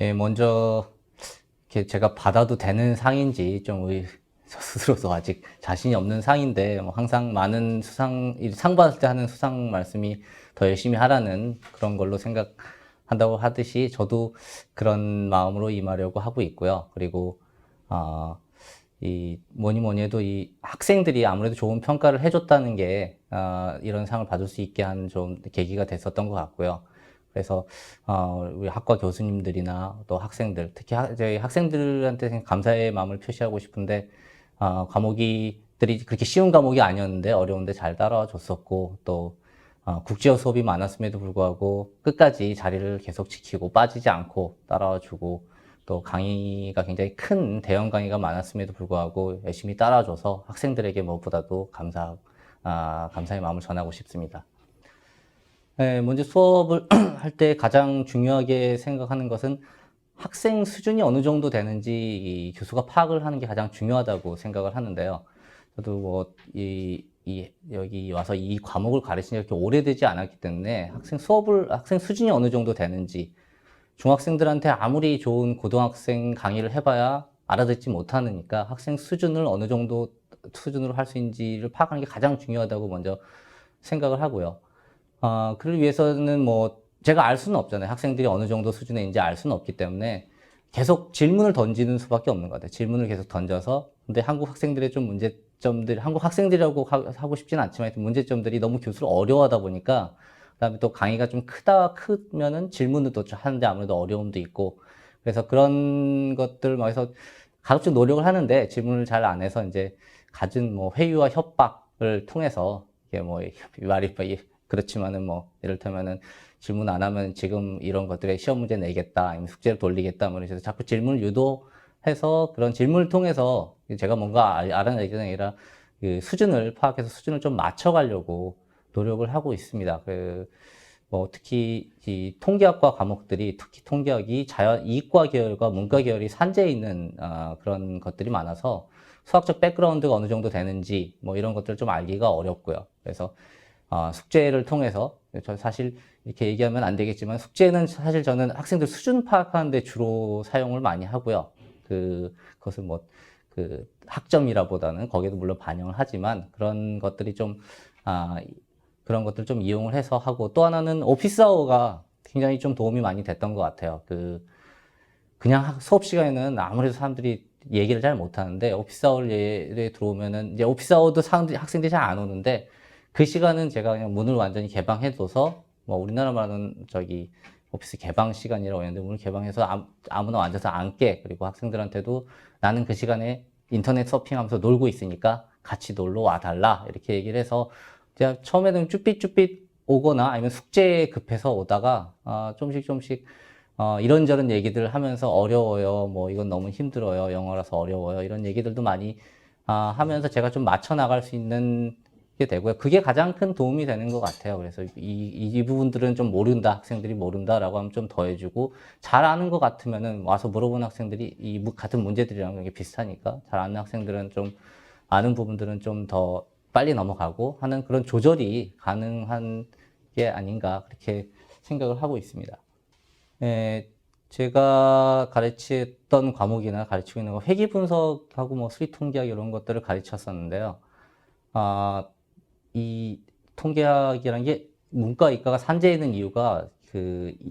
예, 먼저 이렇게 제가 받아도 되는 상인지 저 스스로도 아직 자신이 없는 상인데 뭐 항상 많은 상 받을 때 하는 수상 말씀이 더 열심히 하라는 그런 걸로 생각한다고 하듯이 저도 그런 마음으로 임하려고 하고 있고요. 그리고 이 뭐니 뭐니 해도 이 학생들이 아무래도 좋은 평가를 해줬다는 게 이런 상을 받을 수 있게 한 좀 계기가 됐었던 것 같고요. 그래서 우리 학과 교수님들이나 또 학생들, 특히 저희 학생들한테 감사의 마음을 표시하고 싶은데 과목들이 그렇게 쉬운 과목이 아니었는데 어려운데 잘 따라와 줬었고 또 국제어 수업이 많았음에도 불구하고 끝까지 자리를 계속 지키고 빠지지 않고 따라와 주고 또 강의가 굉장히 큰 대형 강의가 많았음에도 불구하고 열심히 따라줘서 학생들에게 무엇보다도 감사의 마음을 전하고 싶습니다. 네, 먼저 수업을 할 때 가장 중요하게 생각하는 것은 학생 수준이 어느 정도 되는지 이 교수가 파악을 하는 게 가장 중요하다고 생각을 하는데요. 저도 여기 와서 이 과목을 가르친 지 이렇게 오래되지 않았기 때문에 학생 수준이 어느 정도 되는지, 중학생들한테 아무리 좋은 고등학생 강의를 해봐야 알아듣지 못하니까 학생 수준을 어느 정도 수준으로 할 수 있는지를 파악하는 게 가장 중요하다고 먼저 생각을 하고요. 그를 위해서는 뭐 제가 알 수는 없잖아요. 학생들이 어느 정도 수준에 있는지 알 수는 없기 때문에 계속 질문을 던지는 수밖에 없는 것 같아요. 질문을 계속 던져서 근데 한국 학생들의 좀 문제점들, 한국 학생들이라고 하고 싶지는 않지만 문제점들이 너무 교수를 어려워하다 보니까 그다음에 또 강의가 좀 크면은 질문을 또 하는데 아무래도 어려움도 있고 그래서 그런 것들 막 해서 가급적 노력을 하는데 질문을 잘 안 해서 이제 갖은 뭐 회유와 협박을 통해서 이게 뭐 말이 그렇지만은 뭐 이를테면은 질문 안 하면 지금 이런 것들에 시험 문제 내겠다 아니면 숙제를 돌리겠다 뭐 이래서 자꾸 질문을 유도해서 그런 질문을 통해서 제가 뭔가 알아내기 아니라 그 수준을 파악해서 수준을 좀 맞춰가려고 노력을 하고 있습니다. 뭐 특히 이 통계학과 과목들이 특히 통계학이 이과 계열과 문과 계열이 산재해 있는 그런 것들이 많아서 수학적 백그라운드가 어느 정도 되는지 뭐 이런 것들을 좀 알기가 어렵고요. 그래서 숙제를 통해서 저 사실 이렇게 얘기하면 안 되겠지만 숙제는 사실 저는 학생들 수준 파악하는 데 주로 사용을 많이 하고요. 그것은 뭐 학점이라보다는 거기에도 물론 반영을 하지만 아, 그런 것들 좀 이용을 해서 하고 또 하나는 오피스 아워가 굉장히 좀 도움이 많이 됐던 것 같아요. 그냥 수업 시간에는 아무래도 사람들이 얘기를 잘 못하는데 오피스 아워에 들어오면은 이제 오피스 아워도 학생들이 잘 안 오는데 그 시간은 제가 그냥 문을 완전히 개방해둬서 뭐 우리나라 말하는 오피스 개방 시간이라고 했는데 문을 개방해서 아무나 앉아서 앉게 그리고 학생들한테도 나는 그 시간에 인터넷 서핑하면서 놀고 있으니까 같이 놀러 와달라 이렇게 얘기를 해서 제가 처음에는 쭈삣쭈삣 오거나 아니면 숙제에 급해서 오다가 조금씩 이런저런 얘기들 하면서 어려워요. 뭐 이건 너무 힘들어요. 영어라서 어려워요. 이런 얘기들도 많이 하면서 제가 좀 맞춰 나갈 수 있는 게 되고요. 그게 가장 큰 도움이 되는 것 같아요. 그래서 이 부분들은 좀 모른다, 학생들이 모른다라고 하면 좀 더해주고, 잘 아는 것 같으면은 와서 물어보는 학생들이 같은 문제들이랑 이게 비슷하니까, 잘 아는 학생들은 좀 아는 부분들은 좀 더 빨리 넘어가고 하는 그런 조절이 가능한 게 아닌가, 그렇게 생각을 하고 있습니다. 예, 제가 가르쳤던 과목이나 가르치고 있는 거 회계 분석하고 뭐 수리 통계학 이런 것들을 가르쳤었는데요. 아, 이 통계학이라는 게 문과, 이과가 산재해 있는 이유가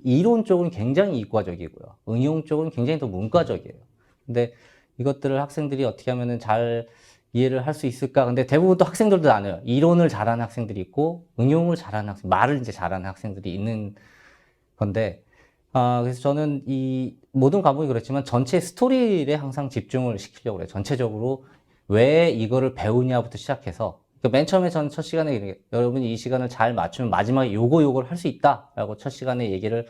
이론 쪽은 굉장히 이과적이고요. 응용 쪽은 굉장히 더 문과적이에요. 근데 이것들을 학생들이 어떻게 하면은 잘 이해를 할 수 있을까? 근데 대부분 또 학생들도 나눠요. 이론을 잘하는 학생들이 있고, 응용을 잘하는 말을 이제 잘하는 학생들이 있는 건데, 그래서 저는 이 모든 과목이 그렇지만 전체 스토리에 항상 집중을 시키려고 해요. 전체적으로 왜 이거를 배우냐부터 시작해서 맨 처음에 저는 첫 시간에 여러분이 이 시간을 잘 맞추면 마지막에 요거를 할 수 있다라고 첫 시간에 얘기를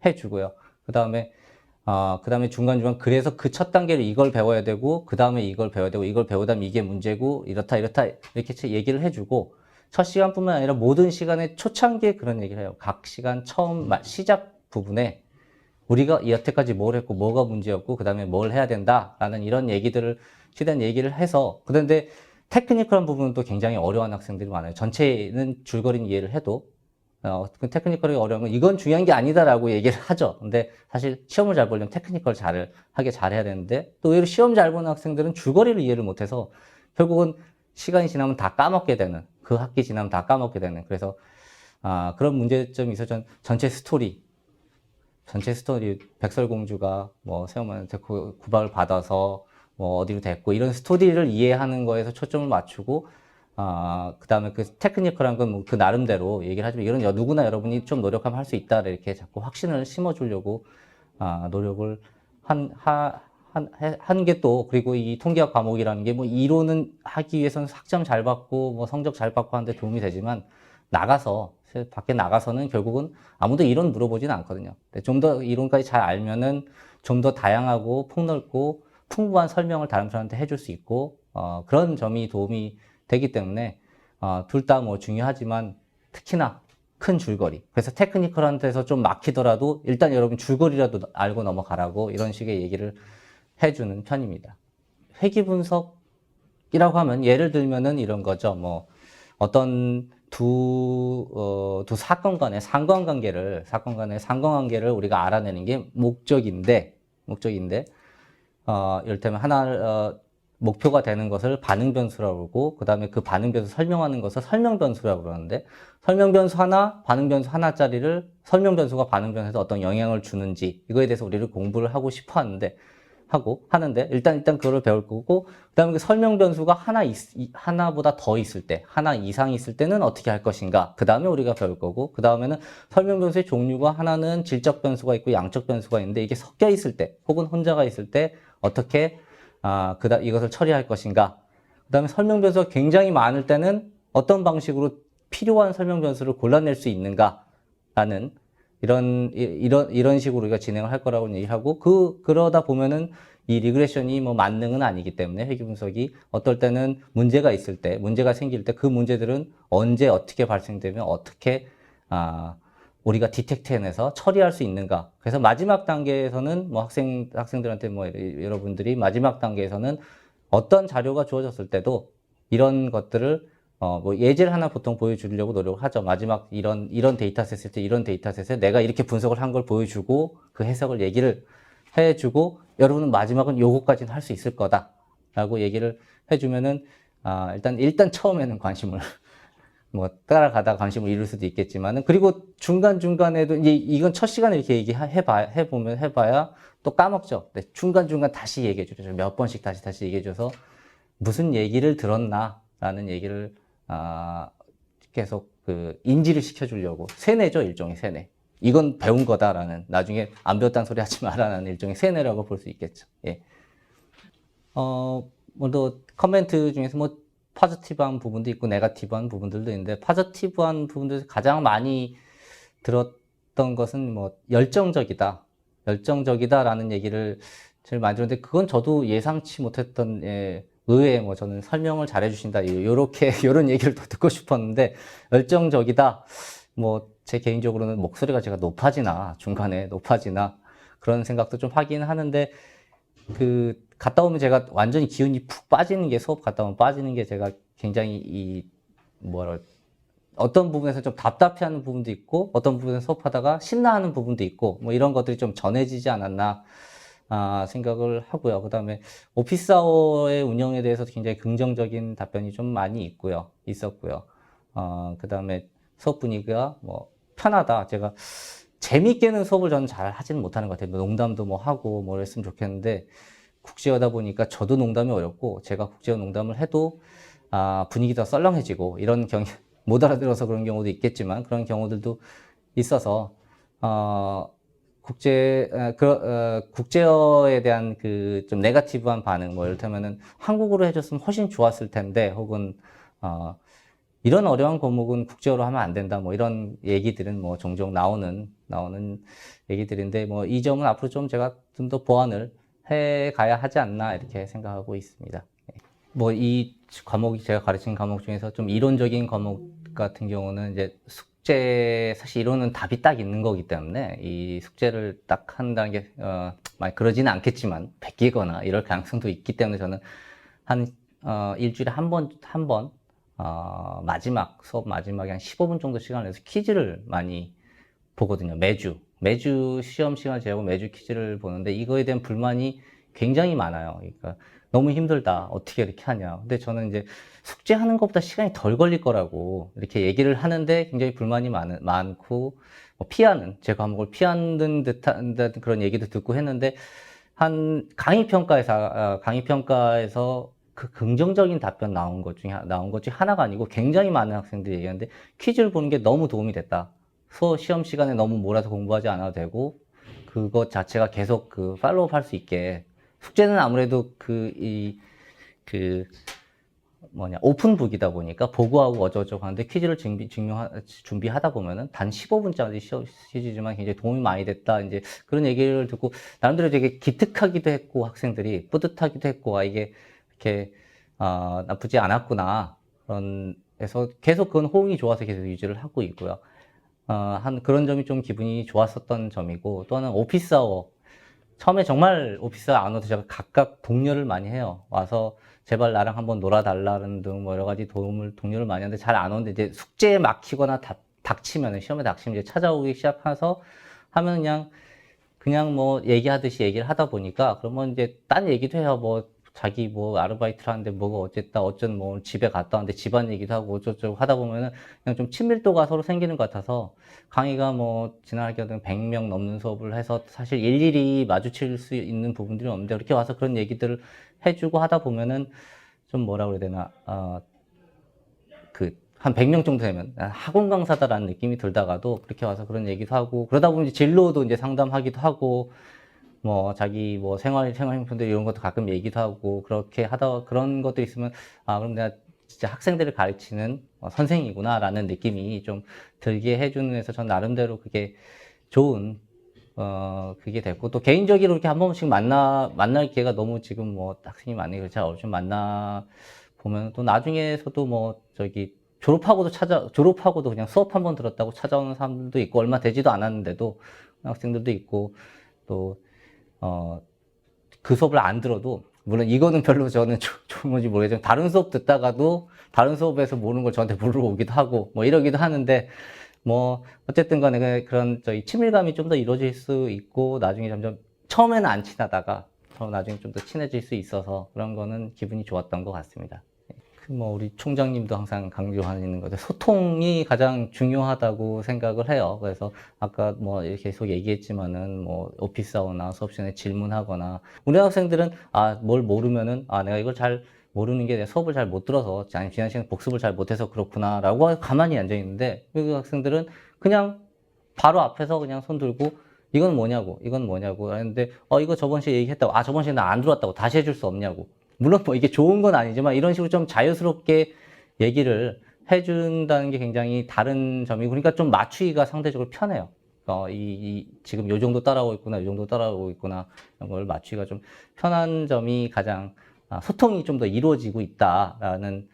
해주고요. 그 다음에 중간중간 그래서 그 첫 단계를 이걸 배워야 되고 그 다음에 이걸 배워야 되고 이걸 배우다면 이게 문제고 이렇다 이렇게 얘기를 해주고 첫 시간뿐만 아니라 모든 시간에 초창기에 그런 얘기를 해요. 각 시간 처음 시작 부분에 우리가 여태까지 뭘 했고 뭐가 문제였고 그 다음에 뭘 해야 된다라는 이런 얘기들을 최대한 얘기를 해서 그런데 테크니컬한 부분은 또 굉장히 어려운 학생들이 많아요. 전체는 줄거리는 이해를 해도 그 테크니컬이 어려운 건 이건 중요한 게 아니다라고 얘기를 하죠. 근데 사실 시험을 잘 보려면 테크니컬 잘해야 되는데 또 의외로 시험 잘 보는 학생들은 줄거리를 이해를 못해서 결국은 시간이 지나면 다 까먹게 되는, 그 학기 지나면 다 까먹게 되는, 그래서 그런 문제점이 있어. 전체 스토리, 백설공주가 뭐 세우면한테 구박을 받아서 뭐 어디로 됐고, 이런 스토리를 이해하는 거에서 초점을 맞추고, 그 다음에 그 테크니컬한 건 뭐 그 나름대로 얘기를 하지만, 이런 누구나 여러분이 좀 노력하면 할 수 있다, 이렇게 자꾸 확신을 심어주려고, 노력을 한 게 또, 그리고 이 통계학 과목이라는 게 뭐 이론은 하기 위해서는 학점 잘 받고, 뭐 성적 잘 받고 하는데 도움이 되지만, 밖에 나가서는 결국은 아무도 이론 물어보지는 않거든요. 좀 더 이론까지 잘 알면은 좀 더 다양하고 폭넓고 풍부한 설명을 다른 사람한테 해줄 수 있고, 그런 점이 도움이 되기 때문에, 둘 다 뭐 중요하지만 특히나 큰 줄거리. 그래서 테크니컬한 데서 좀 막히더라도 일단 여러분 줄거리라도 알고 넘어가라고 이런 식의 얘기를 해주는 편입니다. 회귀 분석이라고 하면 예를 들면은 이런 거죠. 뭐 어떤 두 사건 간의 상관관계를 우리가 알아내는 게 목적인데, 이를테면 목표가 되는 것을 반응 변수라고 그러고, 그 다음에 그 반응 변수 설명하는 것을 설명 변수라고 그러는데, 설명 변수 하나, 반응 변수 하나짜리를 설명 변수가 반응 변수에서 어떤 영향을 주는지, 이거에 대해서 우리를 공부를 하고 싶어 하는데, 일단 그거를 배울 거고, 그 다음에 그 설명 변수가 하나보다 더 있을 때, 하나 이상 있을 때는 어떻게 할 것인가, 그 다음에 우리가 배울 거고, 그 다음에는 설명 변수의 종류가 하나는 질적 변수가 있고 양적 변수가 있는데, 이게 섞여 있을 때, 혹은 혼자가 있을 때, 어떻게, 이것을 처리할 것인가. 그 다음에 설명 변수가 굉장히 많을 때는 어떤 방식으로 필요한 설명 변수를 골라낼 수 있는가라는 이런 식으로 우리가 진행을 할 거라고 얘기하고, 그러다 보면은 이 리그레션이 뭐 만능은 아니기 때문에 회귀 분석이 어떨 때는 문제가 생길 때 그 문제들은 언제 어떻게 발생되면 어떻게, 우리가 디텍트 해내서 처리할 수 있는가. 그래서 마지막 단계에서는 뭐 학생들한테 뭐 여러분들이 마지막 단계에서는 어떤 자료가 주어졌을 때도 이런 것들을 뭐 예제를 하나 보통 보여주려고 노력을 하죠. 마지막 이런 데이터셋일 때 이런 데이터셋에 내가 이렇게 분석을 한 걸 보여주고 그 해석을 얘기를 해주고, 여러분은 마지막은 요거까지는 할 수 있을 거다라고 얘기를 해주면은, 일단 처음에는 관심을 뭐 따라가다 관심을 잃을 수도 있겠지만은, 그리고 중간중간에도 이제 이건 첫 시간에 이렇게 해봐야 또 까먹죠. 네, 중간중간 다시 얘기해주죠. 몇 번씩 다시 얘기해줘서 무슨 얘기를 들었나라는 얘기를 계속 그 인지를 시켜주려고, 세뇌죠. 일종의 세뇌. 이건 배운 거다라는, 나중에 안 배웠다는 소리 하지 마라라는 일종의 세뇌라고 볼 수 있겠죠. 예. 또 커멘트 중에서 뭐 포지티브한 부분도 있고 네거티브한 부분들도 있는데, 포지티브한 부분들 가장 많이 들었던 것은 뭐 열정적이다라는 얘기를 제일 많이 들었는데, 그건 저도 예상치 못했던, 의외에 뭐 저는 설명을 잘 해주신다, 요런 얘기를 더 듣고 싶었는데, 열정적이다, 뭐 제 개인적으로는 목소리가 제가 중간에 높아지나 그런 생각도 좀 하긴 하는데, 갔다 오면 제가 완전히 기운이 푹 빠지는 게, 수업 갔다 오면 빠지는 게, 제가 굉장히 어떤 부분에서 좀 답답해하는 부분도 있고, 어떤 부분에서 수업하다가 신나하는 부분도 있고, 뭐 이런 것들이 좀 전해지지 않았나, 생각을 하고요. 그 다음에 오피스아워의 운영에 대해서 굉장히 긍정적인 답변이 좀 많이 있었고요. 그 다음에 수업 분위기가 뭐 편하다. 제가 재밌게는 수업을 저는 잘 하지는 못하는 것 같아요. 농담도 뭐 하고 뭐 했으면 좋겠는데, 국제어다 보니까 저도 농담이 어렵고, 제가 국제어 농담을 해도 분위기가 썰렁해지고, 못 알아들어서 그런 경우도 있겠지만, 그런 경우들도 있어서 국제어에 대한 그 좀 네거티브한 반응, 뭐 이를테면은 한국어로 해줬으면 훨씬 좋았을 텐데, 혹은 이런 어려운 과목은 국제어로 하면 안 된다, 뭐 이런 얘기들은 뭐 종종 나오는 얘기들인데, 뭐 이 점은 앞으로 좀 제가 좀 더 보완을 해 가야 하지 않나, 이렇게 생각하고 있습니다. 뭐 이 과목이, 제가 가르친 과목 중에서 좀 이론적인 과목 같은 경우는 이제 사실 이론은 답이 딱 있는 거기 때문에 이 숙제를 딱 한다는 게 그러지는 않겠지만 베끼거나 이럴 가능성도 있기 때문에, 저는 일주일에 한 번 수업 마지막에 한 15분 정도 시간을 내서 퀴즈를 많이 보거든요. 매주 시험 시간 제하고 매주 퀴즈를 보는데 이거에 대한 불만이 굉장히 많아요. 그러니까 너무 힘들다. 어떻게 이렇게 하냐. 근데 저는 이제 숙제하는 것보다 시간이 덜 걸릴 거라고 이렇게 얘기를 하는데 굉장히 불만이 많고, 제 과목을 피하는 듯한 그런 얘기도 듣고 했는데, 강의평가에서 그 긍정적인 답변 나온 것 중에 하나가 아니고 굉장히 많은 학생들이 얘기하는데, 퀴즈를 보는 게 너무 도움이 됐다. 시험 시간에 너무 몰아서 공부하지 않아도 되고, 그것 자체가 계속 팔로우 할 수 있게. 숙제는 아무래도 오픈북이다 보니까 보고하고 어쩌고저쩌고 하는데, 퀴즈를 준비하다 보면은 단 15분짜리 퀴즈지만 굉장히 도움이 많이 됐다. 이제 그런 얘기를 듣고, 나름대로 되게 기특하기도 했고, 학생들이 뿌듯하기도 했고, 이게 이렇게, 나쁘지 않았구나. 그래서 계속 그건 호응이 좋아서 계속 유지를 하고 있고요. 그런 점이 좀 기분이 좋았었던 점이고, 또 하나는 오피스아워. 처음에 정말 오피스아워 안 와도 제가 각각 독려를 많이 해요. 와서 제발 나랑 한번 놀아달라는 등 여러 가지 독려를 많이 하는데 잘 안 오는데, 이제 숙제에 막히거나 시험에 닥치면 이제 찾아오기 시작해서 하면 그냥 뭐 얘기하듯이 얘기를 하다 보니까, 그러면 이제 딴 얘기도 해요. 자기 아르바이트를 하는데 뭐가 집에 갔다 왔는데 집안 얘기도 하고 어쩌고저쩌고 하다 보면은 그냥 좀 친밀도가 서로 생기는 것 같아서, 강의가 지난학기에 100명 넘는 수업을 해서 사실 일일이 마주칠 수 있는 부분들이 없는데, 그렇게 와서 그런 얘기들을 해주고 하다 보면은 좀 뭐라 그래야 되나, 한 100명 정도 되면 학원 강사다라는 느낌이 들다가도 그렇게 와서 그런 얘기도 하고, 그러다 보면 이제 진로도 이제 상담하기도 하고, 자기 생활형편들 이런 것도 가끔 얘기도 하고, 그렇게 하다가 그런 것도 있으면, 그럼 내가 진짜 학생들을 가르치는 선생이구나라는 느낌이 좀 들게 해주는 데서 전 나름대로 그게 좋은, 그게 됐고, 또 개인적으로 이렇게 한 번씩 만날 기회가 너무 지금 학생이 많이 그렇지 좀 보면 또 나중에서도 졸업하고도 그냥 수업 한 번 들었다고 찾아오는 사람들도 있고, 얼마 되지도 않았는데도 학생들도 있고, 또 그 수업을 안 들어도, 물론 이거는 별로 저는 좋은 건지 모르겠지만, 다른 수업 듣다가도 다른 수업에서 모르는 걸 저한테 물으러 오기도 하고 이러기도 하는데, 어쨌든 간에 그런 친밀감이 좀 더 이루어질 수 있고, 나중에 점점 처음에는 안 친하다가 나중에 좀 더 친해질 수 있어서 그런 거는 기분이 좋았던 것 같습니다. 우리 총장님도 항상 강조하는 건데, 소통이 가장 중요하다고 생각을 해요. 그래서 아까 이렇게 계속 얘기했지만은, 오피스아워나 수업 시간에 질문하거나, 우리 학생들은, 뭘 모르면은, 내가 이걸 잘 모르는 게 내가 수업을 잘 못 들어서, 아니, 지난 시간에 복습을 잘 못해서 그렇구나, 라고 가만히 앉아있는데, 그 학생들은 그냥 바로 앞에서 그냥 손 들고, 이건 뭐냐고 하는데, 이거 저번 시간에 얘기했다고, 저번 시간에 나 안 들어왔다고 다시 해줄 수 없냐고. 물론 이게 좋은 건 아니지만, 이런 식으로 좀 자유스럽게 얘기를 해준다는 게 굉장히 다른 점이고, 그러니까 좀 맞추기가 상대적으로 편해요. 지금 요 정도 따라오고 있구나, 이런 걸 맞추기가 좀 편한 점이 가장, 소통이 좀 더 이루어지고 있다라는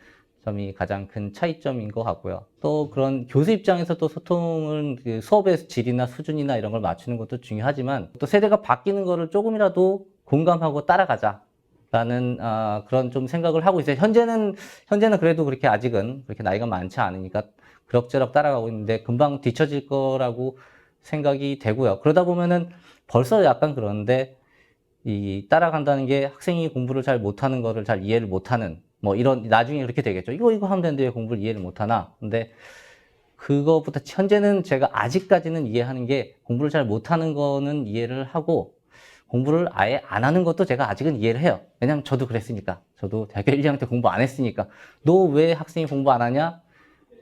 점이 가장 큰 차이점인 것 같고요. 또 그런 교수 입장에서 또 소통은 수업의 질이나 수준이나 이런 걸 맞추는 것도 중요하지만, 또 세대가 바뀌는 거를 조금이라도 공감하고 따라가자. 라는, 그런 좀 생각을 하고 있어요. 현재는 그래도 아직은 그렇게 나이가 많지 않으니까 그럭저럭 따라가고 있는데, 금방 뒤처질 거라고 생각이 되고요. 그러다 보면은 벌써 약간 그런데, 따라간다는 게 학생이 공부를 잘 못하는 거를 잘 이해를 못하는, 나중에 그렇게 되겠죠. 이거 하면 되는데 왜 공부를 이해를 못하나? 근데 그거보다 현재는 제가 아직까지는 이해하는 게, 공부를 잘 못하는 거는 이해를 하고, 공부를 아예 안 하는 것도 제가 아직은 이해를 해요. 왜냐면 저도 그랬으니까. 저도 대학교 1, 2학년 때 공부 안 했으니까. 너 왜 학생이 공부 안 하냐?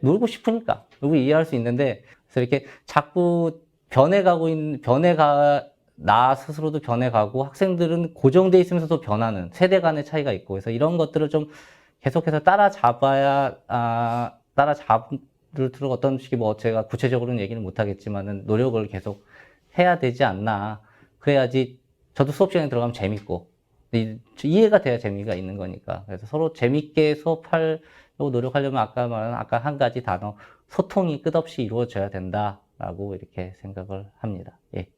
놀고 싶으니까. 이거 이해할 수 있는데, 그래서 이렇게 자꾸 나 스스로도 변해가고, 학생들은 고정돼 있으면서도 변하는 세대 간의 차이가 있고, 그래서 이런 것들을 좀 계속해서 따라잡을 들어 어떤 식의 제가 구체적으로는 얘기를 못 하겠지만은, 노력을 계속 해야 되지 않나. 그래야지 저도 수업 시간에 들어가면 재밌고, 이해가 돼야 재미가 있는 거니까. 그래서 서로 재밌게 수업하려고 노력하려면 아까 한 가지 단어, 소통이 끝없이 이루어져야 된다라고 이렇게 생각을 합니다. 예.